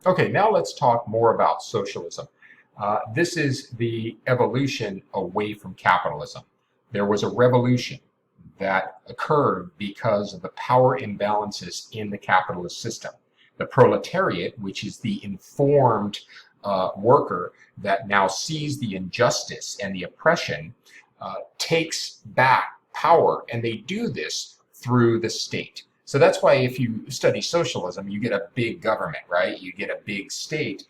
Okay, now let's talk more about socialism. This is the evolution away from capitalism. There was a revolution that occurred because of the power imbalances in the capitalist system. The proletariat, which is the informed worker that now sees the injustice and the oppression, takes back power, and they do this through the state. So that's why if you study socialism, you get a big government, right? You get a big state,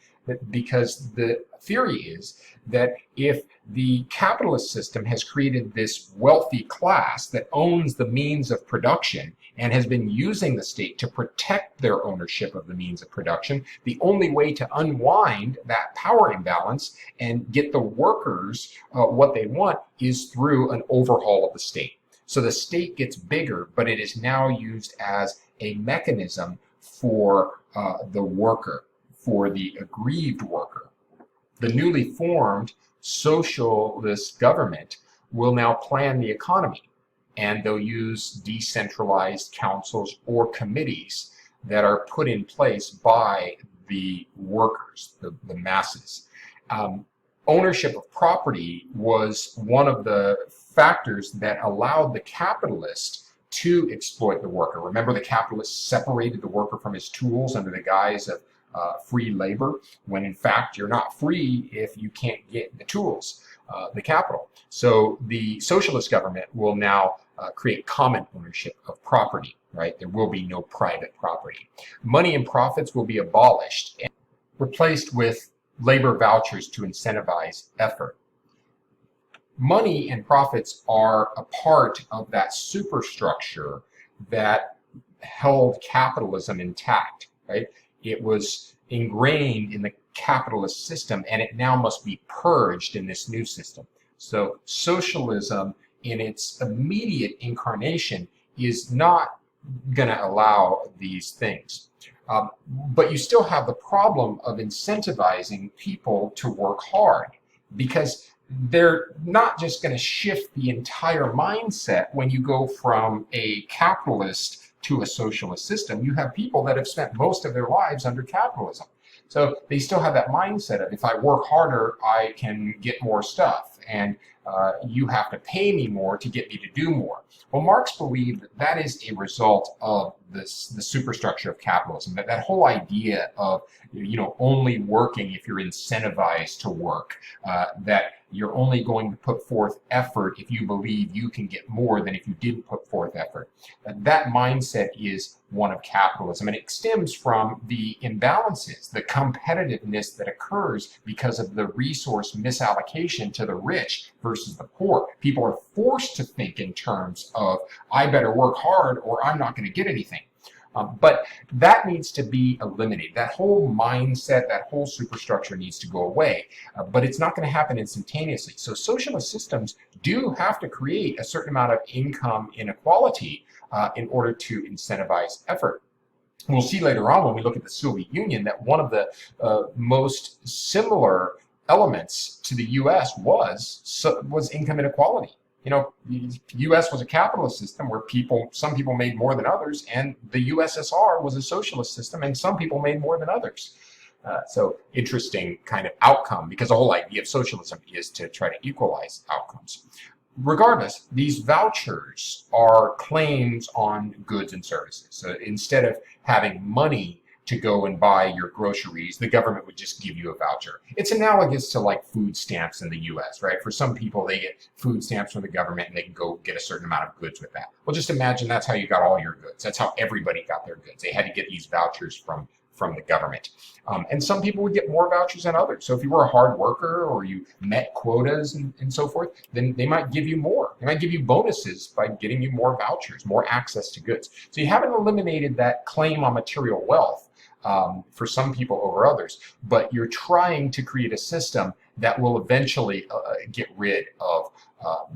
because the theory is that if the capitalist system has created this wealthy class that owns the means of production and has been using the state to protect their ownership of the means of production, the only way to unwind that power imbalance and get the workers what they want is through an overhaul of the state. So the state gets bigger, but it is now used as a mechanism for the worker, for the aggrieved worker. The newly formed socialist government will now plan the economy, and they'll use decentralized councils or committees that are put in place by the workers, the masses. Ownership of property was one of the factors that allowed the capitalist to exploit the worker. Remember, the capitalist separated the worker from his tools under the guise of free labor, when in fact you're not free if you can't get the tools, the capital. So the socialist government will now create common ownership of property, right? There will be no private property. Money and profits will be abolished and replaced with labor vouchers to incentivize effort. Money and profits are a part of that superstructure that held capitalism intact, right? It was ingrained in the capitalist system, and it now must be purged in this new system. So socialism in its immediate incarnation is not going to allow these things. But you still have the problem of incentivizing people to work hard, because they're not just going to shift the entire mindset when you go from a capitalist to a socialist system. You have people that have spent most of their lives under capitalism. So they still have that mindset of, if I work harder, I can get more stuff, and you have to pay me more to get me to do more. Well, Marx believed that that is a result of the superstructure of capitalism, that whole idea of, only working if you're incentivized to work, that you're only going to put forth effort if you believe you can get more than if you didn't put forth effort. That mindset is one of capitalism, and it stems from the imbalances, the competitiveness that occurs because of the resource misallocation to the rich versus the poor. People are forced to think in terms of, I better work hard or I'm not going to get anything. But that needs to be eliminated. That whole mindset, that whole superstructure needs to go away. But it's not going to happen instantaneously. So socialist systems do have to create a certain amount of income inequality in order to incentivize effort. We'll see later on when we look at the Soviet Union that one of the most similar elements to the U.S. was income inequality. The U.S. was a capitalist system where some people made more than others, and the USSR was a socialist system, and some people made more than others. So interesting kind of outcome, because the whole idea of socialism is to try to equalize outcomes. Regardless, these vouchers are claims on goods and services. So instead of having money to go and buy your groceries, the government would just give you a voucher. It's analogous to like food stamps in the US, right? For some people, they get food stamps from the government and they can go get a certain amount of goods with that. Well, just imagine that's how you got all your goods. That's how everybody got their goods. They had to get these vouchers from the government. And some people would get more vouchers than others. So if you were a hard worker or you met quotas and so forth, then they might give you more. They might give you bonuses by getting you more vouchers, more access to goods. So you haven't eliminated that claim on material wealth for some people over others, but you're trying to create a system that will eventually get rid of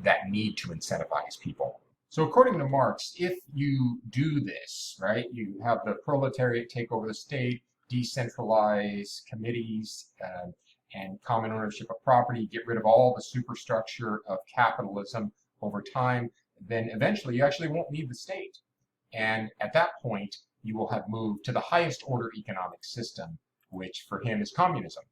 that need to incentivize people. So according to Marx, if you do this, right, you have the proletariat take over the state, decentralize committees, and common ownership of property, get rid of all the superstructure of capitalism over time, then eventually you actually won't need the state. And at that point, you will have moved to the highest order economic system which for him is communism.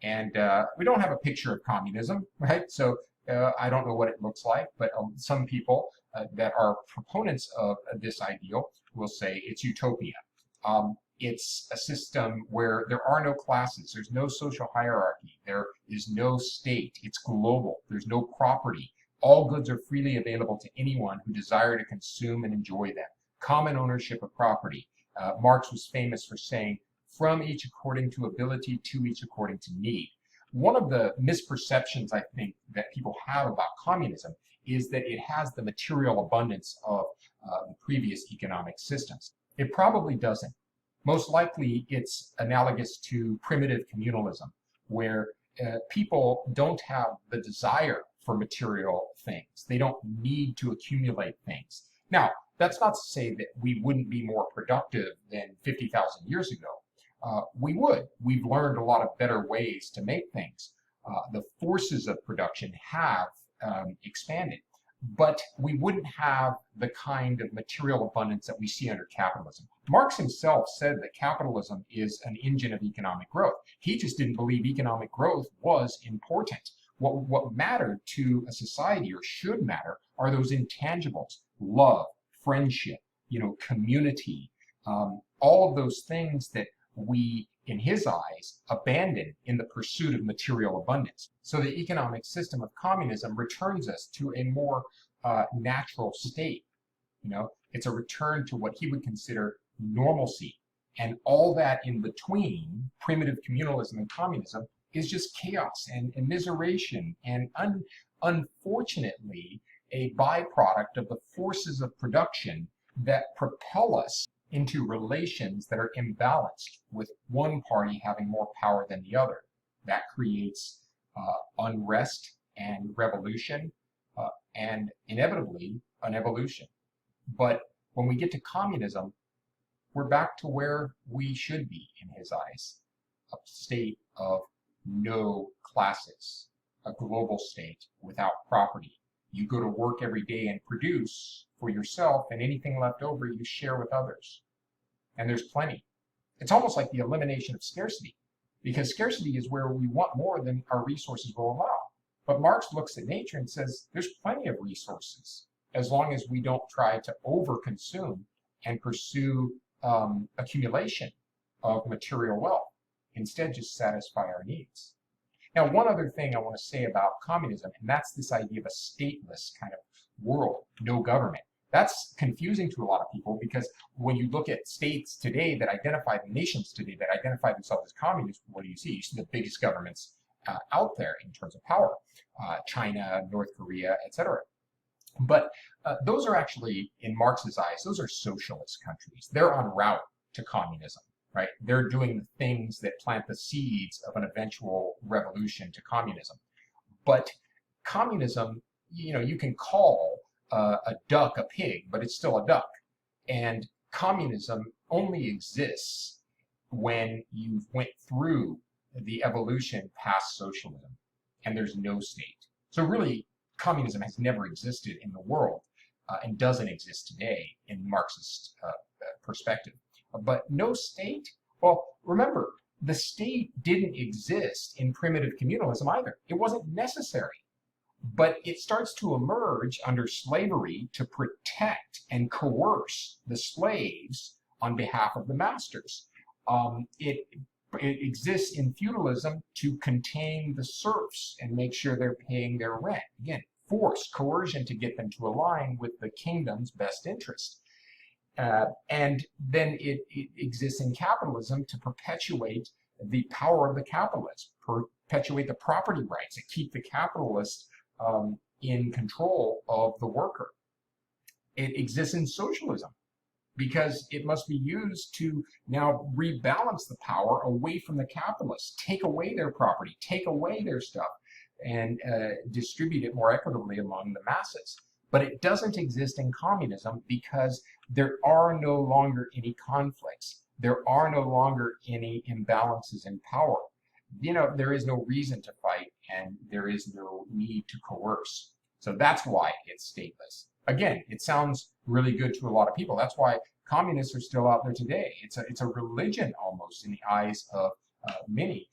And we don't have a picture of communism, right? So I don't know what it looks like, but some people that are proponents of this ideal will say it's utopia. It's a system where there are no classes, there's no social hierarchy, there is no state, it's global, there's no property. All goods are freely available to anyone who desire to consume and enjoy them. Common ownership of property. Marx was famous for saying, from each according to ability, to each according to need. One of the misperceptions I think that people have about communism is that it has the material abundance of the previous economic systems. It probably doesn't. Most likely it's analogous to primitive communalism, where people don't have the desire for material things. They don't need to accumulate things. Now, that's not to say that we wouldn't be more productive than 50,000 years ago. We would. We've learned a lot of better ways to make things. The forces of production have expanded, but we wouldn't have the kind of material abundance that we see under capitalism. Marx himself said that capitalism is an engine of economic growth. He just didn't believe economic growth was important. What mattered to a society, or should matter, are those intangibles: love, friendship, community, all of those things that we, in his eyes, abandon in the pursuit of material abundance. So the economic system of communism returns us to a more natural state. It's a return to what he would consider normalcy. And all that in between, primitive communalism and communism, is just chaos and immiseration and unfortunately a byproduct of the forces of production that propel us into relations that are imbalanced, with one party having more power than the other. That creates unrest and revolution, and inevitably an evolution. But when we get to communism, we're back to where we should be in his eyes: a state of no classes, a global state without property. You go to work every day and produce for yourself, and anything left over you share with others. And there's plenty. It's almost like the elimination of scarcity, because scarcity is where we want more than our resources will allow. But Marx looks at nature and says there's plenty of resources, as long as we don't try to overconsume and pursue accumulation of material wealth. Instead, just satisfy our needs. Now, one other thing I want to say about communism, and that's this idea of a stateless kind of world, no government. That's confusing to a lot of people, because when you look at states today that identify, nations today that identify themselves as communist, what do you see? You see the biggest governments out there in terms of power: China, North Korea, etc. But those are actually, in Marx's eyes, those are socialist countries. They're en route to communism, right? They're doing the things that plant the seeds of an eventual revolution to communism. But communism, you can call a duck a pig, but it's still a duck. And communism only exists when you've went through the evolution past socialism, and there's no state. So really, communism has never existed in the world, and doesn't exist today in Marxist perspective. But no state? Well, remember, the state didn't exist in primitive communalism either. It wasn't necessary. But it starts to emerge under slavery to protect and coerce the slaves on behalf of the masters. It exists in feudalism to contain the serfs and make sure they're paying their rent. Again, force, coercion to get them to align with the kingdom's best interest. And then it exists in capitalism to perpetuate the power of the capitalist, perpetuate the property rights, and keep the capitalist in control of the worker. It exists in socialism because it must be used to now rebalance the power away from the capitalists, take away their property, take away their stuff, and distribute it more equitably among the masses. But it doesn't exist in communism because there are no longer any conflicts. There are no longer any imbalances in power. There is no reason to fight, and there is no need to coerce. So that's why it's stateless. Again, it sounds really good to a lot of people. That's why communists are still out there today. It's a religion almost in the eyes of many,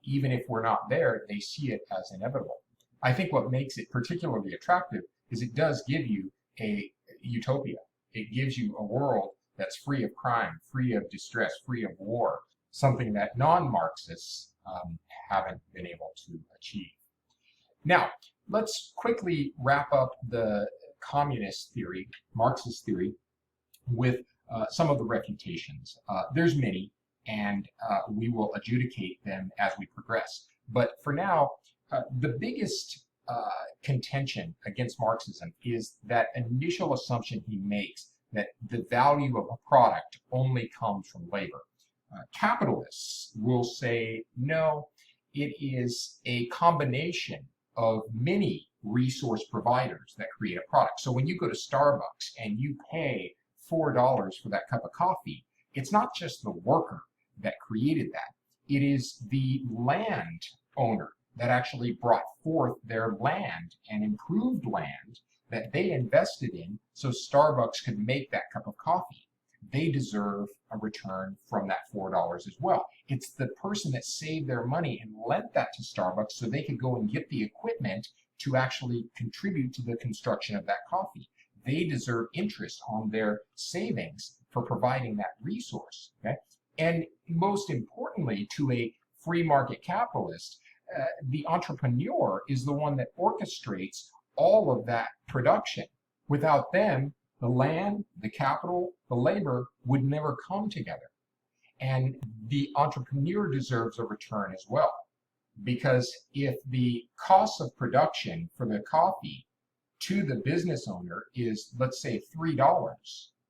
even if we're not there, they see it as inevitable. I think what makes it particularly attractive is it does give you a utopia. It gives you a world that's free of crime, free of distress, free of war, something that non-Marxists haven't been able to achieve. Now, let's quickly wrap up the communist theory, Marxist theory, with some of the refutations. There's many, and we will adjudicate them as we progress. But for now, the biggest contention against Marxism is that initial assumption he makes that the value of a product only comes from labor. Capitalists will say, no, it is a combination of many resource providers that create a product. So when you go to Starbucks and you pay $4 for that cup of coffee, it's not just the worker that created that. It is the land owner that actually brought forth their land and improved land that they invested in so Starbucks could make that cup of coffee. They deserve a return from that $4 as well. It's the person that saved their money and lent that to Starbucks so they could go and get the equipment to actually contribute to the construction of that coffee. They deserve interest on their savings for providing that resource. Okay? And most importantly, to a free market capitalist, the entrepreneur is the one that orchestrates all of that production. Without them, the land, the capital, the labor would never come together. And the entrepreneur deserves a return as well. Because if the cost of production for the coffee to the business owner is, let's say, $3,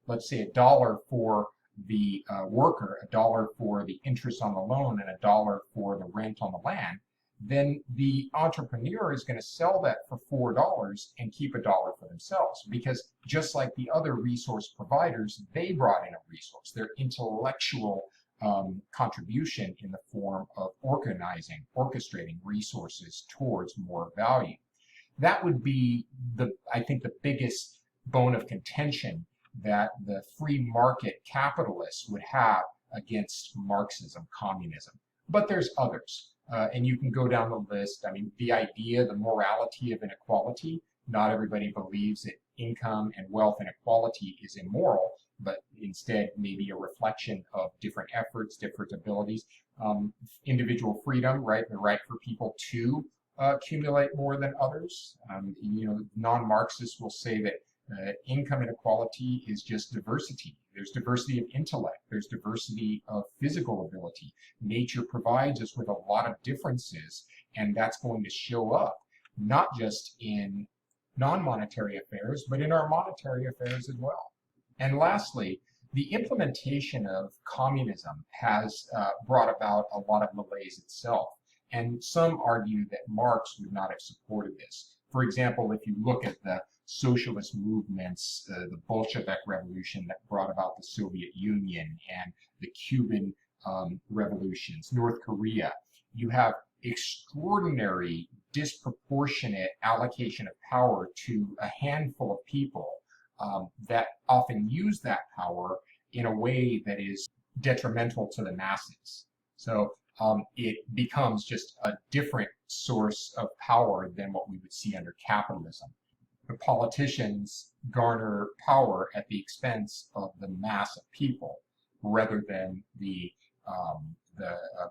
let's say $1 for the worker, $1 for the interest on the loan, and $1 for the rent on the land, then the entrepreneur is going to sell that for $4 and keep $1 for themselves. Because just like the other resource providers, they brought in a resource, their intellectual contribution in the form of organizing, orchestrating resources towards more value. That would be, I think, the biggest bone of contention that the free market capitalists would have against Marxism, communism. But there's others. And you can go down the list. I mean, the idea, the morality of inequality, not everybody believes that income and wealth inequality is immoral, but instead maybe a reflection of different efforts, different abilities. Individual freedom, right? The right for people to accumulate more than others. Non-Marxists will say that income inequality is just diversity. There's diversity of intellect. There's diversity of physical ability. Nature provides us with a lot of differences, and that's going to show up not just in non-monetary affairs, but in our monetary affairs as well. And lastly, the implementation of communism has brought about a lot of malaise itself. And some argue that Marx would not have supported this. For example, if you look at the socialist movements, the Bolshevik Revolution that brought about the Soviet Union and the Cuban revolutions, North Korea, you have extraordinary, disproportionate allocation of power to a handful of people that often use that power in a way that is detrimental to the masses. So it becomes just a different source of power than what we would see under capitalism. The politicians garner power at the expense of the mass of people, rather than the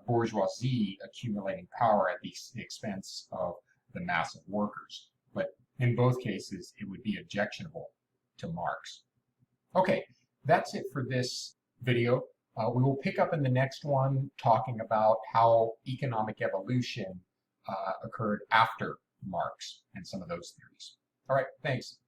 bourgeoisie accumulating power at the expense of the mass of workers. But in both cases, it would be objectionable to Marx. Okay, that's it for this video. We will pick up in the next one talking about how economic evolution occurred after Marx and some of those theories. All right, thanks.